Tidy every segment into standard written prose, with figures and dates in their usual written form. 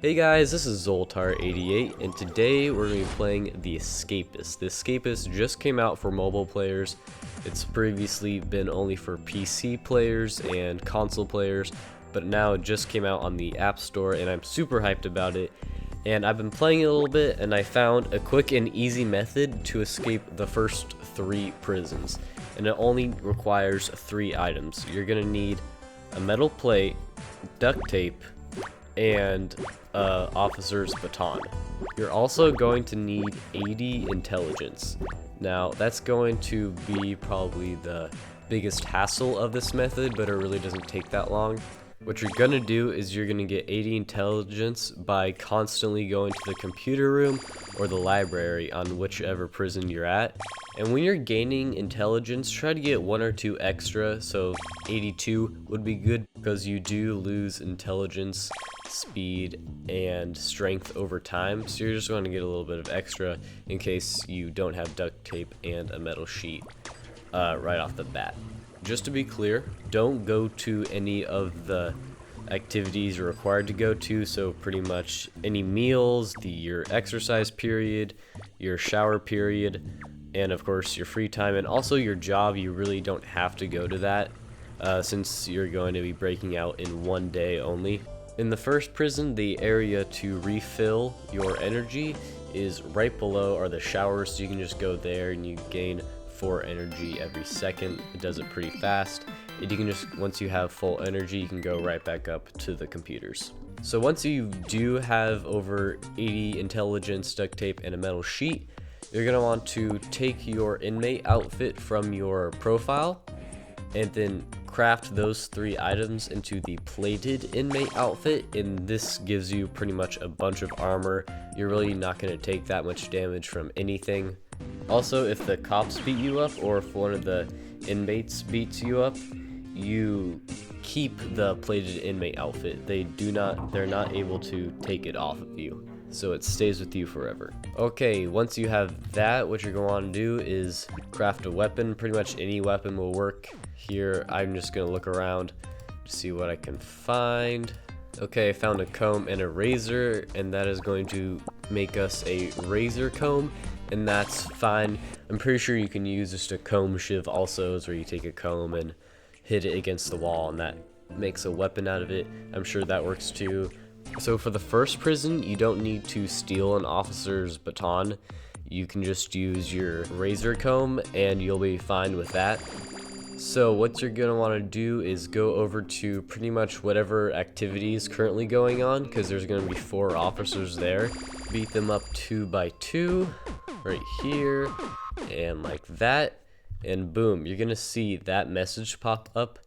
Hey guys, this is Zoltar88, and today we're going to be playing the Escapist. The Escapist just came out for mobile players. It's previously been only for PC players and console players, but now it just came out on the App Store, and I'm super hyped about it. And I've been playing it a little bit, and I found a quick and easy method to escape the first 3 prisons. And it only requires 3 items. You're going to need a metal plate, duct tape, and officer's baton. You're also going to need 80 intelligence. Now that's going to be probably the biggest hassle of this method, but it really doesn't take that long. What you're gonna do is you're gonna get 80 intelligence by constantly going to the computer room or the library on whichever prison you're at. And when you're gaining intelligence, try to get 1 or 2 extra, so 82 would be good because you do lose intelligence, speed, and strength over time, so you're just going to get a little bit of extra in case you don't have duct tape and a metal sheet right off the bat. Just to be clear, don't go to any of the activities you're required to go to, so pretty much any meals, your exercise period, your shower period, and of course your free time, and also your job. You really don't have to go to that since you're going to be breaking out in 1 day only. In the first prison, the area to refill your energy is right below are the showers, so you can just go there and you gain 4 energy every second. It does it pretty fast, and you can just, once you have full energy, you can go right back up to the computers. So once you do have over 80 intelligence, duct tape, and a metal sheet, you're going to want to take your inmate outfit from your profile and then craft those 3 items into the plated inmate outfit, and this gives you pretty much a bunch of armor. You're really not going to take that much damage from anything. Also, if the cops beat you up or if one of the inmates beats you up, you keep the plated inmate outfit. They're not able to take it off of you, so it stays with you forever. Okay, once you have that, what you're going to want to do is craft a weapon. Pretty much any weapon will work. Here, I'm just going to look around to see what I can find. Okay, I found a comb and a razor, and that is going to make us a razor comb, and that's fine. I'm pretty sure you can use just a comb shiv also, where you take a comb and hit it against the wall, and that makes a weapon out of it. I'm sure that works too. So for the first prison, you don't need to steal an officer's baton. You can just use your razor comb, and you'll be fine with that. So what you're going to want to do is go over to pretty much whatever activity is currently going on, because there's going to be 4 officers there. Beat them up 2 by 2 right here, and like that, and boom, you're going to see that message pop up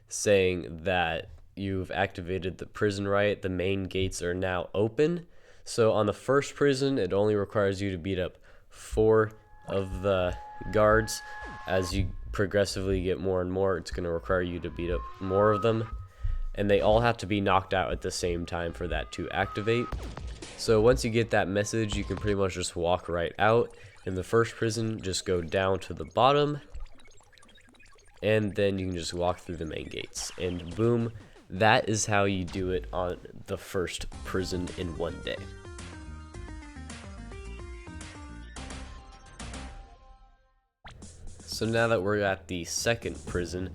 saying that you've activated the prison riot. The main gates are now open. So on the first prison, it only requires you to beat up 4 of the guards. As you progressively get more and more, it's going to require you to beat up more of them, and they all have to be knocked out at the same time for that to activate. So once you get that message, you can pretty much just walk right out. In the first prison, just go down to the bottom, and then you can just walk through the main gates, and boom, that is how you do it on the first prison in 1 day. So now that we're at the second prison,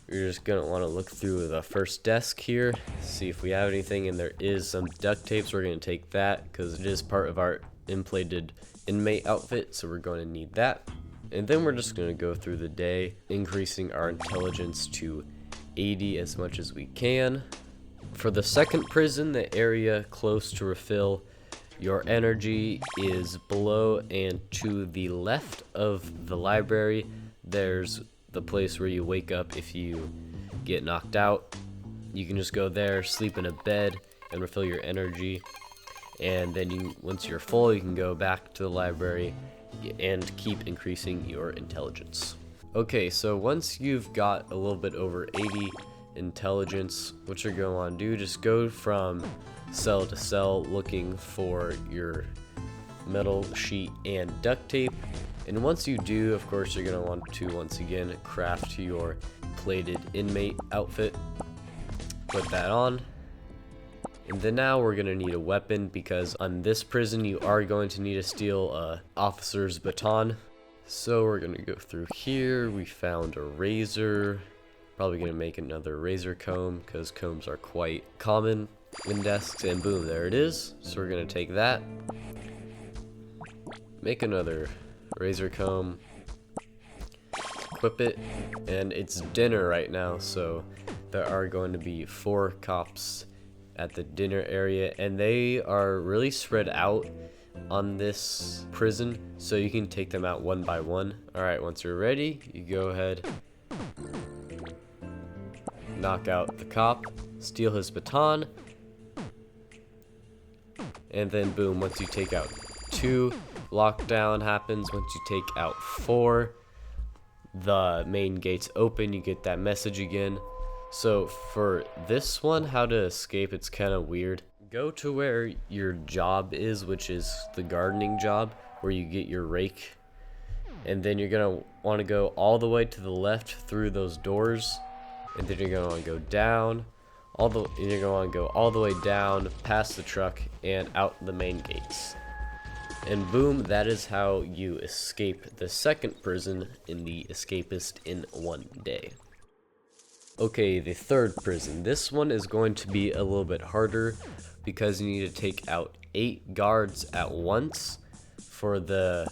you're just going to want to look through the first desk here, see if we have anything, and there is some duct tapes. We're going to take that because it is part of our inflated inmate outfit, so we're going to need that. And then we're just going to go through the day, increasing our intelligence to 80 as much as we can. For the second prison, the area close to refill your energy is below and to the left of the library. There's the place where you wake up if you get knocked out. You can just go there, sleep in a bed, and refill your energy. And then once you're full, you can go back to the library and keep increasing your intelligence. Okay, so once you've got a little bit over 80 intelligence, what you're going to want to do, just go from cell to cell looking for your metal sheet and duct tape. And once you do, of course, you're going to want to once again craft your plated inmate outfit. Put that on, And then now we're gonna need a weapon, because on this prison you are going to need to steal officer's baton. So we're gonna go through here. We found a razor. Probably gonna make another razor comb, because combs are quite common in desks. And boom, there it is. So we're gonna take that, make another razor comb, equip it, and it's dinner right now, so there are going to be 4 cops at the dinner area, and they are really spread out on this prison, so you can take them out one by one. Alright, once you're ready, you go ahead, knock out the cop, steal his baton, and then boom, once you take out 2, lockdown happens. Once you take out 4, the main gates open, you get that message again. So for this one, how to escape, it's kind of weird. Go to where your job is, which is the gardening job, where you get your rake, and then you're gonna want to go all the way to the left through those doors, and then you're gonna want to go down you're gonna want to go all the way down past the truck and out the main gates. And boom, that is how you escape the second prison in the Escapist in one day. Okay, the third prison. This one is going to be a little bit harder, because you need to take out 8 guards at once for the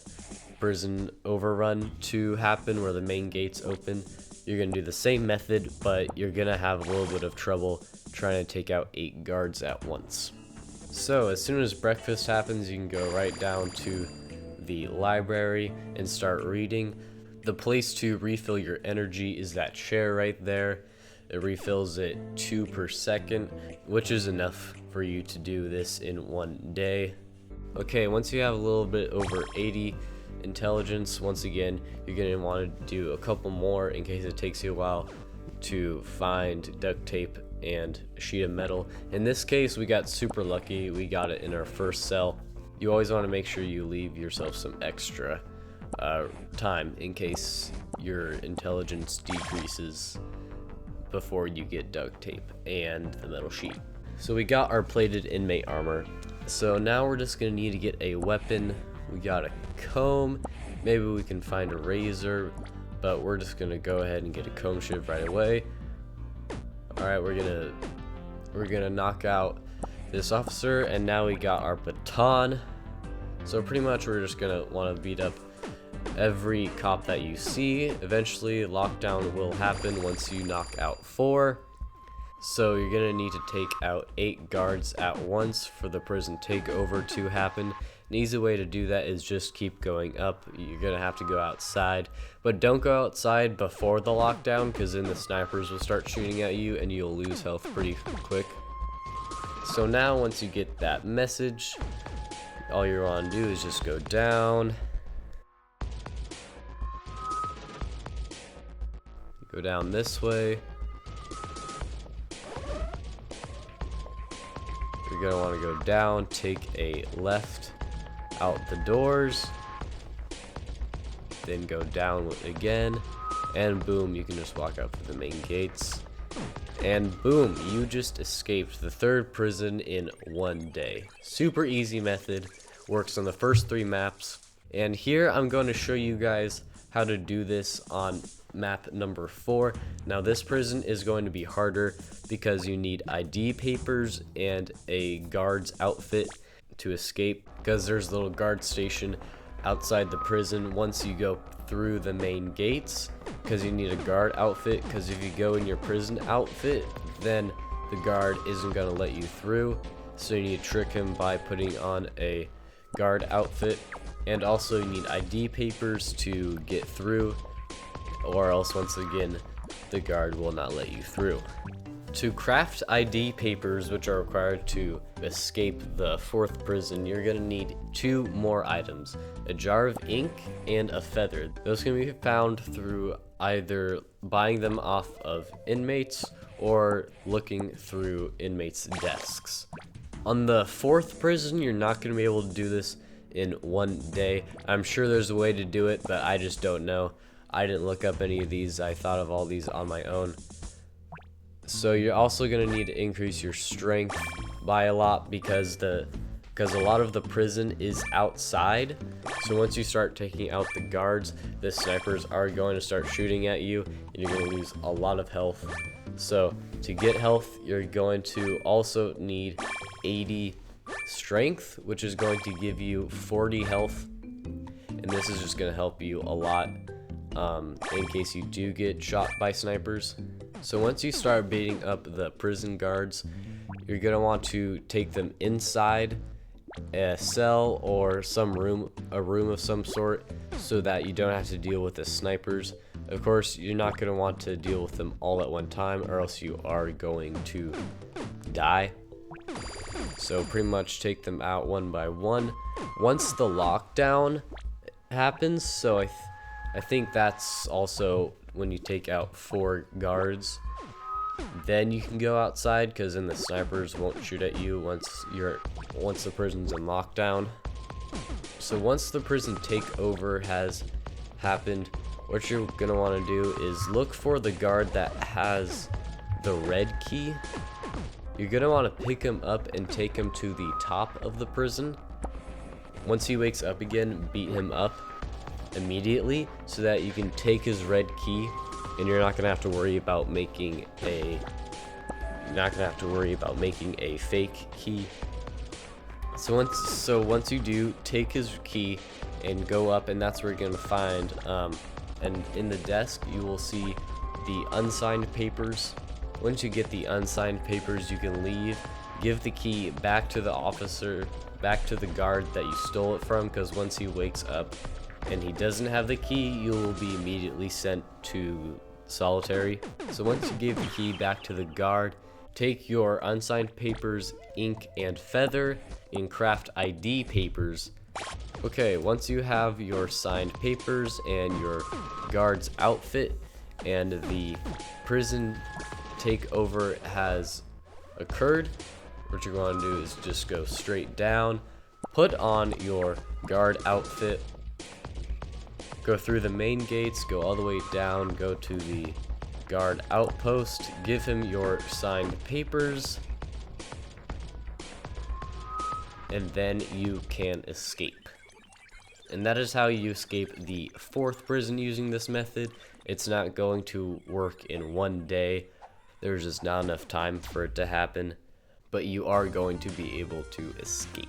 prison overrun to happen, where the main gates open. You're going to do the same method, but you're going to have a little bit of trouble trying to take out 8 guards at once. So as soon as breakfast happens, you can go right down to the library and start reading. The place to refill your energy is that chair right there. It refills it 2 per second, which is enough for you to do this in one day. Okay, once you have a little bit over 80 intelligence, once again, you're going to want to do a couple more in case it takes you a while to find duct tape and a sheet of metal. In this case, we got super lucky. We got it in our first cell. You always want to make sure you leave yourself some extra time in case your intelligence decreases before you get duct tape and the metal sheet. So we got our plated inmate armor. So now we're just gonna need to get a weapon. We got a comb. Maybe we can find a razor, but we're just gonna go ahead and get a comb shiv right away. Alright, we're gonna knock out this officer, and now we got our baton. So pretty much we're just gonna want to beat up every cop that you see. Eventually lockdown will happen once you knock out 4. So you're gonna need to take out 8 guards at once for the prison takeover to happen. An easy way to do that is just keep going up. You're gonna have to go outside, but don't go outside before the lockdown, because then the snipers will start shooting at you and you'll lose health pretty quick. So now once you get that message, all you want to do is just go down. Go down this way. You're going to want to go down, take a left out the doors, then go down again, and boom, you can just walk out through the main gates. And boom, you just escaped the third prison in one day. Super easy method, works on the first 3 maps. And here I'm going to show you guys how to do this on map number 4. Now this prison is going to be harder because you need ID papers and a guard's outfit to escape, because there's a little guard station outside the prison once you go through the main gates, because you need a guard outfit, because if you go in your prison outfit, then the guard isn't going to let you through. So you need to trick him by putting on a guard outfit, and also you need ID papers to get through, or else once again the guard will not let you through. To craft ID papers, which are required to escape the 4th prison, you're going to need 2 more items: a jar of ink and a feather. Those can be found through either buying them off of inmates or looking through inmates' desks. On the 4th prison, you're not going to be able to do this in one day. I'm sure there's a way to do it, but I just don't know. I didn't look up any of these. I thought of all these on my own. So you're also going to need to increase your strength by a lot because a lot of the prison is outside. So once you start taking out the guards, the snipers are going to start shooting at you, and you're going to lose a lot of health. So to get health, you're going to also need 80 strength, which is going to give you 40 health. And this is just going to help you a lot in case you do get shot by snipers. So once you start beating up the prison guards, you're going to want to take them inside a cell or a room of some sort, so that you don't have to deal with the snipers. Of course, you're not going to want to deal with them all at one time, or else you are going to die. So pretty much take them out one by one. Once the lockdown happens, so I think that's also when you take out 4 guards, then you can go outside, because then the snipers won't shoot at you once the prison's in lockdown. So once the prison takeover has happened, what you're gonna want to do is look for the guard that has the red key. You're gonna want to pick him up and take him to the top of the prison. Once he wakes up again, beat him up immediately so that you can take his red key, and you're not gonna have to worry about making a fake key. So once you do, take his key and go up, and that's where you're gonna find and in the desk you will see the unsigned papers. Once you get the unsigned papers, you can leave, give the key back to the officer, back to the guard that you stole it from, because once he wakes up and he doesn't have the key, you will be immediately sent to solitary. So once you give the key back to the guard, take your unsigned papers, ink and feather, and craft ID papers. Okay, once you have your signed papers and your guard's outfit, and the prison takeover has occurred, what you're going to do is just go straight down, put on your guard outfit, go through the main gates, go all the way down, go to the guard outpost, give him your signed papers, and then you can escape. And that is how you escape the 4th prison using this method. It's not going to work in one day. There's just not enough time for it to happen, but you are going to be able to escape.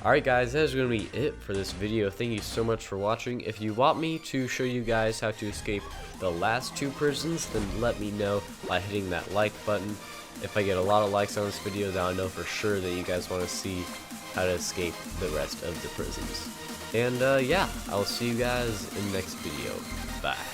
Alright guys, that is going to be it for this video. Thank you so much for watching. If you want me to show you guys how to escape the last 2 prisons, then let me know by hitting that like button. If I get a lot of likes on this video, then I'll know for sure that you guys want to see how to escape the rest of the prisons. And yeah, I'll see you guys in the next video. Bye.